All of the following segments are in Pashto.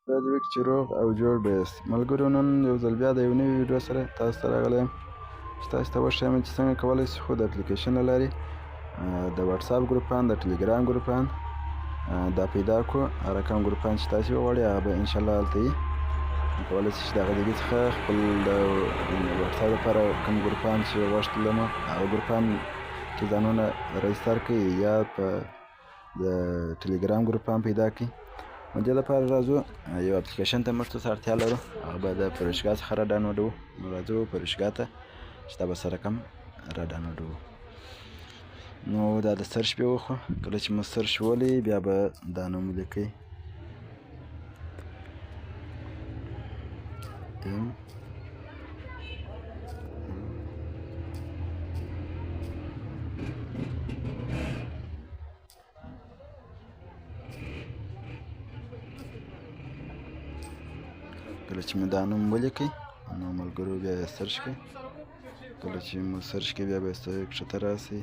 دا دې وي چې روغ او جوړ به یاست. ملګرو نن یو ځل بیا د یو نوي ویډیو سره تاسو ته راغلی یم چې تاسو ته وښیم چې څنګه کولی شئ خو د اپلیکیشن له لارې د واتساپ ګروپان، د ټلګرام ګروپان دا پیدا کړو. هر کوم ګروپان چې تاسو وغواړئ هغه به انشاءالله هلته وي. کولی شئ چې د هغه ځای څخه خپل د واتساپ لپاره کوم ګروپان چې غوښتل مو هغه ګروپان کې ځانونه رجسټر کړئ یا په د ټلګرام ګروپان پیدا کړئ. نو دې لپاره راځو یو اپلیکیشن ته موږ څه اړتیا لرو، هغه به د پروشګاه څخه را ډاونلوډوو. نو راځو پروشګاه ته چې دا به سره کوم را ډاونلوډوو. نو دا د سرچ پې وخو، کله چې مو سرچ ولی بیا به دا نوم ولیکئ کله چې مو دا نوم ولیکئ نو ملګرو بیا یې سرچ کړئ. کله چې مو سرچ کړئ بیا به یې ښکته راسئ.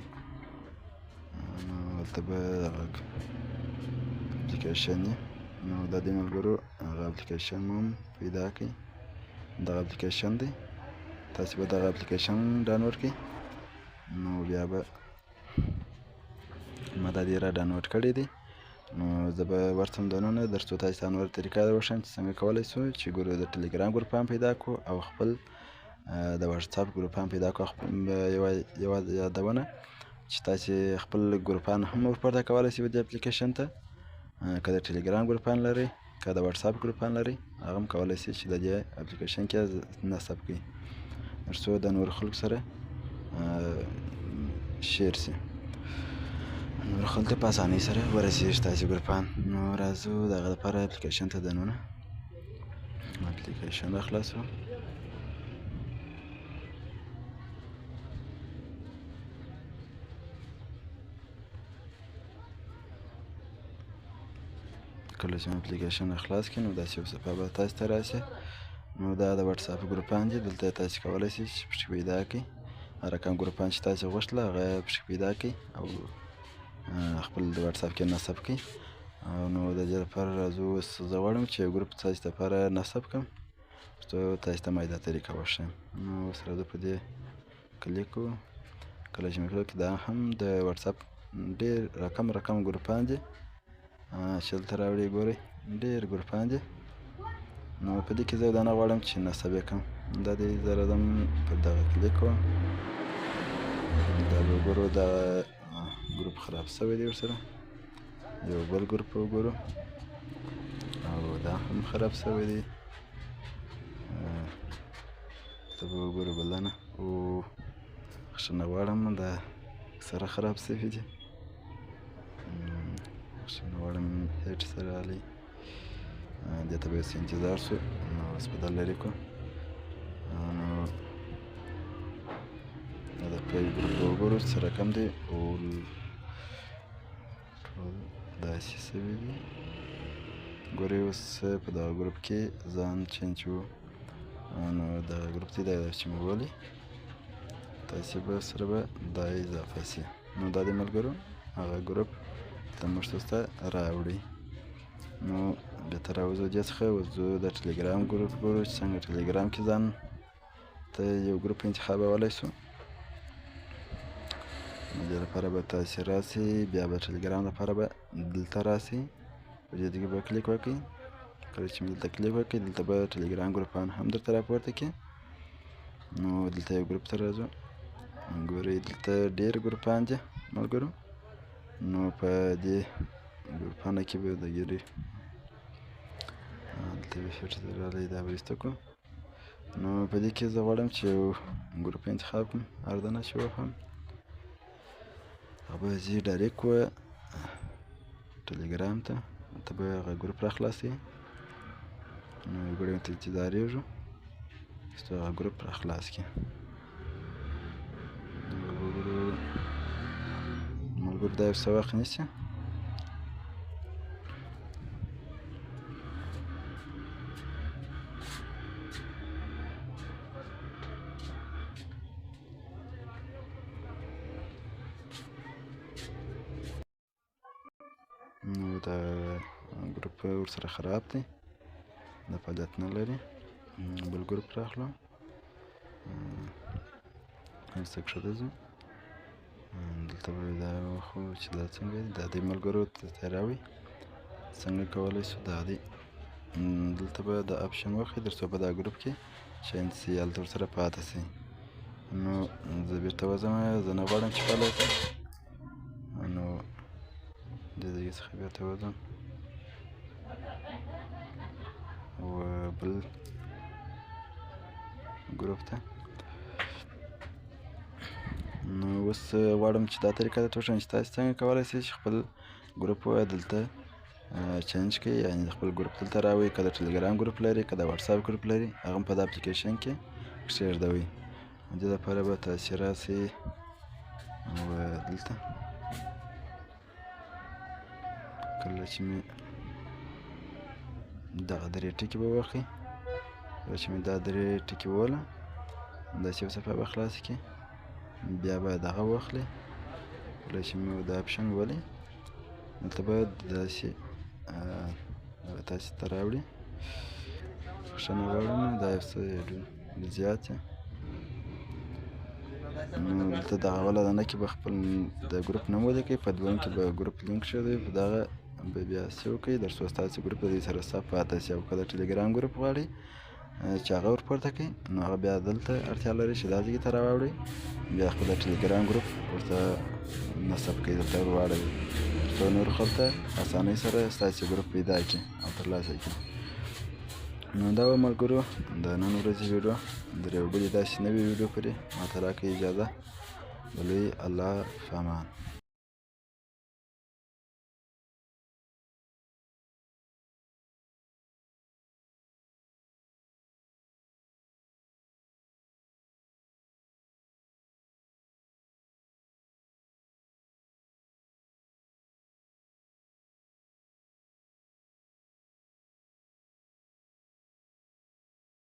نو هلته به دغه اپلیکیشن وي. نو دا دې ملګرو هغه اپلیکیشن مو هم پیدا کړئ. دغه اپلیکیشن دی، تاسې به دغه اپلیکیشن ډاونلوډ کړئ. نو بیا به ما دا دې را ډاونلوډ کړی دی. نو زه به ورڅم دننه در څو تاسو ته نوره طریقه در وښیم چې څنګه کولی شو چې د ټلګرام ګروپان پیدا کړو او خپل د واتساپ ګروپان پیدا کړو. یوه یادونه چې تاسې خپل ګروپان هم ورپورته کولی شئ دې اپلیکیشن ته، که د ټلګرام ګروپان لرئ که د واتساپ ګروپان لرئ هغه هم کولی شئ چې د دې اپلیکیشن کې نصب کړئ تر څو د نورو خلکو سره شیر شي، نور خلکو ته په اسانۍ سره ورسېږي ستاسې ګروپان. نو راځو د هغه لپاره اپلیکیشن ته دننه اپلیکیشن راخلاصو. کله چې مو اپلیکیشن راخلاص کړئ نو داسې یو صفحه به تاسو ته راشي. نو دا د واتساپ ګروپان دي، دلته تاسې کولی شئ چې پکې پیدا کړئ هر کوم ګروپان چې تاسې غوښتله هغه پکې پیدا کړئ او خپل د واتساپ کې نصب کړئ. نو د دې لپاره راځو اوس زه غواړم چې یو ګروپ تاسې لپاره نصب کړم ترڅو تاسې ته ما دا طریقه وښیم. نو اوس راځو په دې کلیک کوو. کله چې مې کلیک دا هم د واتساپ ډېر رقم ګروپان دي چې دلته راوړي ګورئ ډېر ګروپان دي. نو په دې کې زه دا نه غواړم چې نصب یې کړم. دا دې زه راځم پر دغه کلیک کوم. دا به وګورو دغه ګروپ خراب شوی دی ورسره. یو بل ګروپ وګورو او دا هم خراب شوی دی. ته به وګورو بلنه او بخښنه غواړم دا اکثره خراب شوي دي. بخښنه غواړم هیټ سره راغلی. دې ته به یې څه انتظار شو. نو اوس به دا لرې کړو. نو دا د پیج ګروپ به وګورو څه رقم دی. ټول داسې شوي دي. ګورئ اوس په دغه ګروپ کې ځان چینج وو. نو دغه ګروپ دی دا چې مو ولي تاسې به سره به دا اضافه شي. نو دا د ملګرو هغه ګروپ ته موږ تاسو ته راوړي. نو بېرته راوځو دې څخه ورځو د ټلګرام ګروپ ګورو چې څنګه ټلګرام کې ځان ته یو ګروپ انتخابولی شو. نو دې لپاره به تاسې راسئ بیا به ټلګرام لپاره به دلته راسئ په دې کې به کلیک وکړئ. کله چې مې دلته کلیک وکړئ دلته به ټلګرام ګروپان هم درته راپورته کړي. نو دلته یو ګروپ ته راځو. ګورئ دلته ډېر ګروپان دي ملګرو. نو په دې ګروپانو کې به د ګیري دلته به فټ راغلی دا به ایسته کړو. نو په دې کې زه غواړم چې یو ګروپ انتخاب کړم هر دانه چې وخوام هغه به ځي ډایرکټ و ټلګرام ته. هلته به هغه ګروپ راخلاصوي. نو یو ګړی ورته انتظاریږو چې هغه ګروپ راخلاص کړي. ملګرو دا یو څه وخت نیسي. نو دا ګروپ ورسره خراب دی. دا فعالیت نه لري. بل ګروپ راخلو، هلته کښته ځو. دلته به دا وښو چې دا څنګه دي. دا د ملګرو ته راوړي. څنګه کولی شو دا دی، دلته به دا اپشن وښيي تر څو په دا ګروپ کې شامل سي، هلته ورسره پاته سئ. نو زه بېرته وځم، زه نه غواړم چې فعالیت وي. نو دې ځایې څخه بېرته وځم و بل ګروپ ته. نو اوس غواړم چې دا طریقه درته وښیم چې تاسې څنګه کولی شئ چې خپل ګروپ دلته چینج کړئ، یعنې خپل ګروپ دلته راوړئ. که د ټلګرام ګروپ لرئ، که د وټساپ ګروپ لرئ، هغه هم په دا اپلیکیشن کې کښېږدوئ. دې لپاره به تاسې راسئ و دلته کله چې مې دغه درې ټکي به ووهئ. کله چې مې دا درې ټکي ووهله، داسې یو صفحه به خلاصه کړي. بیا به دغه واخلئ. کله چې مې دا اپشن وولئ، دلته به داسې تاسې ته راوړي. بخښنه غواړم، دا یو څه ډېر زیات دی. نو دلته دغه اوله دانه کې به خپل د ګروپ نوم ولیکئ، په دویم کې به ګروپ لینک کښېږدئ، په دغه به بیا سیو کړئ تر څو ستاسې ګروپ د دې سره صف پاته سي. او که د ټلګرام ګروپ غواړئ چې هغه ور پورته کړئ، نو هغه بیا دلته اړتیا لري چې دا ځای ته راواړئ، بیا خپل د ټلګرام ګروپ ورته نصب کړئ، درته ور واړوئ تر څو نورو خلکو ته اسانۍ سره ستاسې ګروپ پیدا کړي او ترلاسه کړي. نو دا وه ملګرو د نن ورځې ویډیو. در یو بلې داسې نوې ویډیو پورې ماته راکړئ اجازه. د لوی الله په امان.